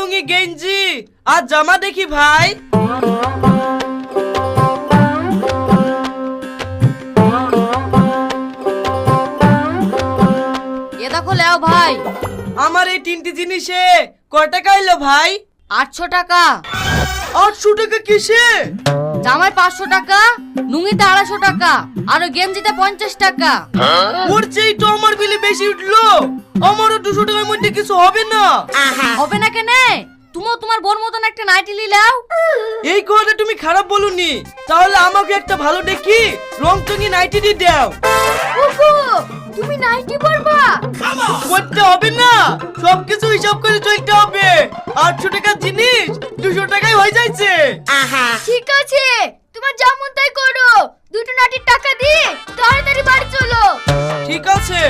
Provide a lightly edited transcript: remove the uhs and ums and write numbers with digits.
লুঙ্গি গেঞ্জি আর জামা দেখি ভাই। এ দেখো লেও ভাই। আমার এই তিনটি জিনিসে কয় টাকা এলো ভাই? 800 টাকা। 800 টাকা কিসে? জামাই 500 টাকা, লুঙ্গিতে 250 টাকা, আর ওই গেঞ্জিতে 50 টাকা। ওর চেয়ে তো আমার বিলে বেশি উঠলো। আমারও 200 টাকার মধ্যে কিছু হবে না। হবে না কেনে? তুমিও তোমার বোন মতন একটা নাইটি লিলাও। এই কথাটা তুমি খারাপ বলুনি। তাহলে আমাকে একটা ভালো দেখি রংচঙি নাইটি দিয়ে দাও। ওগো, তুমি নাইটি পরবা? করতে হবে না, সবকিছু হিসাব করে চলতে হবে। 800 টাকার জিনিস 200 টাকায় হয়ে যাচ্ছে। ঠিক আছে, তোমার যেমন তাই করো। দুটো নাইটির টাকা দিয়ে তাড়াতাড়ি বাড়ি চলো। ঠিক আছে।